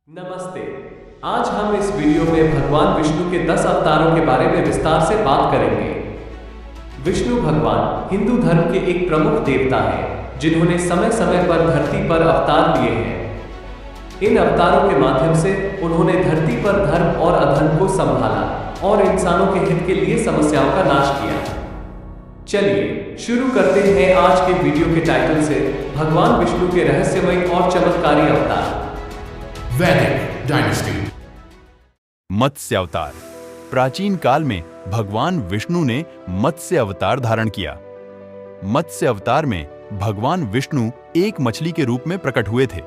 नमस्ते। आज हम इस वीडियो में भगवान विष्णु के 10 अवतारों के बारे में विस्तार से बात करेंगे। विष्णु भगवान हिंदू धर्म के एक प्रमुख देवता हैं, जिन्होंने समय समय पर धरती पर अवतार लिए हैं। इन अवतारों के माध्यम से उन्होंने धरती पर धर्म और अधर्म को संभाला और इंसानों के हित के लिए समस्याओं का नाश किया। चलिए शुरू करते हैं आज के वीडियो के टाइटल से, भगवान विष्णु के रहस्यमय और चमत्कारी अवतार। वैदिक डायनेस्टी। मत्स्य अवतार। प्राचीन काल में भगवान विष्णु ने मत्स्य अवतार धारण किया। मत्स्य अवतार में भगवान विष्णु एक मछली के रूप में प्रकट हुए थे।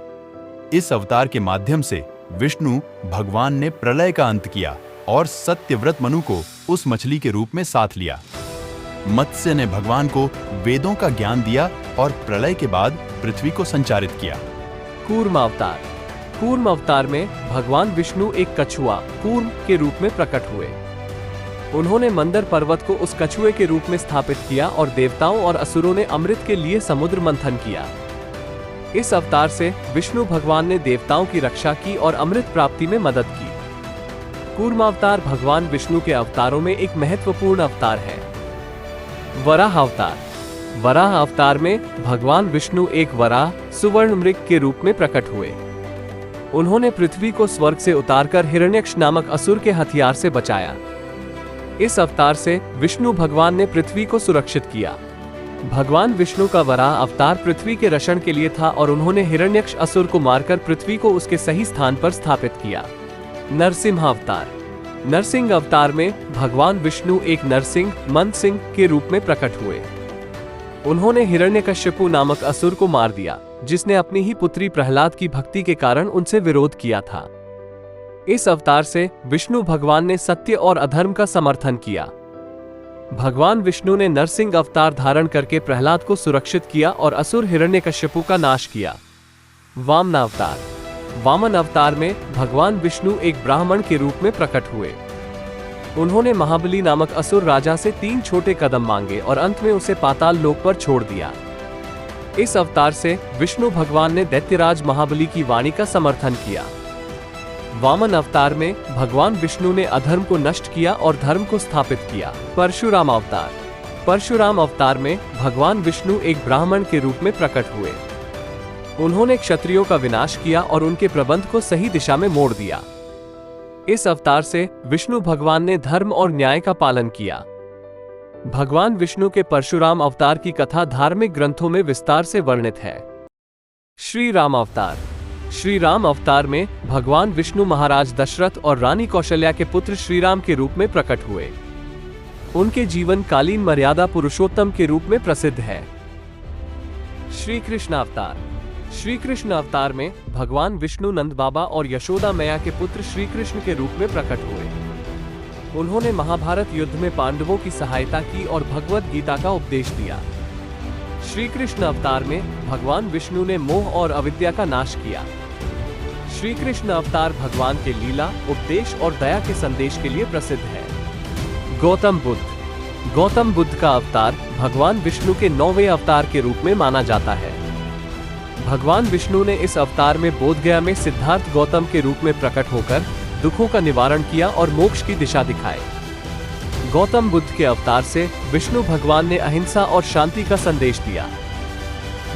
इस अवतार के माध्यम से विष्णु भगवान ने प्रलय का अंत किया और सत्यव्रत मनु को उस मछली के रूप में साथ लिया। मत्स्य ने भगवान को वेदों का ज्ञान दिया और प्रलय के बाद पृथ्वी को संचारित किया। कूर्म अवतार। कूर्म अवतार में भगवान विष्णु एक कछुआ कूर्म के रूप में प्रकट हुए। उन्होंने मंदर पर्वत को उस कछुए के रूप में स्थापित किया और देवताओं और असुरों ने अमृत के लिए समुद्र मंथन किया। इस अवतार से विष्णु भगवान ने देवताओं की रक्षा की और अमृत प्राप्ति में मदद की। कूर्म अवतार भगवान विष्णु के अवतारों में एक महत्वपूर्ण अवतार है। वराह अवतार। वराह अवतार में भगवान विष्णु एक वराह सुवर्ण मृग के रूप में प्रकट हुए। उन्होंने पृथ्वी को स्वर्ग से उतारकर हिरण्यक्ष नामक असुर के हथियार से बचाया। इस अवतार से विष्णु भगवान ने पृथ्वी को सुरक्षित किया। भगवान विष्णु का वराह अवतार पृथ्वी के रक्षण के लिए था और उन्होंने हिरण्यक्ष असुर को मारकर पृथ्वी को उसके सही स्थान पर स्थापित किया। नरसिंह अवतार। नरसिंह अवतार में भगवान विष्णु एक नरसिंह मंद सिंह के रूप में प्रकट हुए। उन्होंने हिरण्यकश्यपु नामक असुर को मार दिया, जिसने अपनी ही पुत्री प्रहलाद की भक्ति के कारण उनसे विरोध किया था। इस अवतार से विष्णु भगवान ने सत्य और अधर्म का समर्थन किया। भगवान विष्णु ने नरसिंह अवतार धारण करके प्रहलाद को सुरक्षित किया और असुर हिरण्यकश्यपु का नाश किया। वामन अवतार। वामन अवतार में भगवान विष्णु एक ब्राह्मण के रूप में प्रकट हुए। उन्होंने महाबली नामक असुर राजा से 3 छोटे कदम मांगे और अंत में उसे पाताल लोक पर छोड़ दिया। इस अवतार से विष्णु भगवान ने दैत्यराज महाबली की वाणी का समर्थन किया। वामन अवतार में भगवान विष्णु ने अधर्म को नष्ट किया और धर्म को स्थापित किया। परशुराम अवतार। परशुराम अवतार में भगवान विष्णु एक ब्राह्मण के रूप में प्रकट हुए। उन्होंने क्षत्रियों का विनाश किया और उनके प्रबंध को सही दिशा में मोड़ दिया। इस अवतार से विष्णु भगवान ने धर्म और न्याय का पालन किया। भगवान विष्णु के परशुराम अवतार की कथा धार्मिक ग्रंथों में विस्तार से वर्णित है। श्री राम अवतार। श्री राम अवतार में भगवान विष्णु महाराज दशरथ और रानी कौशल्या के पुत्र श्री राम के रूप में प्रकट हुए। उनके जीवन कालीन मर्यादा पुरुषोत्तम के रूप में प्रसिद्ध है। श्री कृष्ण अवतार। श्री कृष्ण अवतार में भगवान विष्णु नंद बाबा और यशोदा मैया के पुत्र श्री कृष्ण के रूप में प्रकट हुए। उन्होंने महाभारत युद्ध में पांडवों की सहायता की और भगवत गीता का उपदेश दिया। श्री कृष्ण अवतार में भगवान विष्णु ने मोह और अविद्या का नाश किया। श्री कृष्ण अवतार भगवान के लीला, उपदेश और दया के संदेश के लिए प्रसिद्ध है। गौतम बुद्ध। गौतम बुद्ध का अवतार भगवान विष्णु के 9वें अवतार के रूप में माना जाता है। भगवान विष्णु ने इस अवतार में बोधगया में सिद्धार्थ गौतम के रूप में प्रकट होकर दुखों का निवारण किया और मोक्ष की दिशा दिखाए। गौतम बुद्ध के अवतार से विष्णु भगवान ने अहिंसा और शांति का संदेश दिया।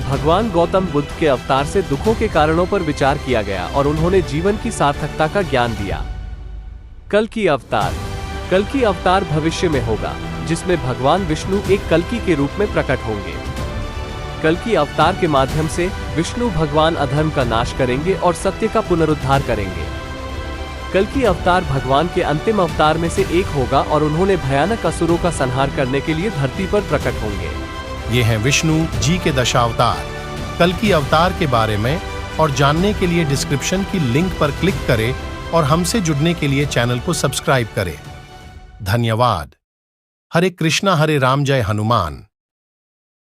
भगवान गौतम बुद्ध के अवतार से दुखों के कारणों पर विचार किया गया और उन्होंने जीवन की सार्थकता का ज्ञान दिया। कल्कि अवतार। कल्कि अवतार भविष्य में होगा, जिसमें भगवान विष्णु एक कल्कि के रूप में प्रकट होंगे। कल्कि अवतार के माध्यम से विष्णु भगवान अधर्म का नाश करेंगे और सत्य का पुनरुद्धार करेंगे। कल्कि अवतार भगवान के अंतिम अवतार में से एक होगा और उन्होंने भयानक असुरों का संहार करने के लिए धरती पर प्रकट होंगे। ये हैं विष्णु जी के दशावतार। कल्कि अवतार के बारे में और जानने के लिए डिस्क्रिप्शन की लिंक पर क्लिक करें और हमसे जुड़ने के लिए चैनल को सब्सक्राइब करें। धन्यवाद। हरे कृष्णा हरे राम, जय हनुमान।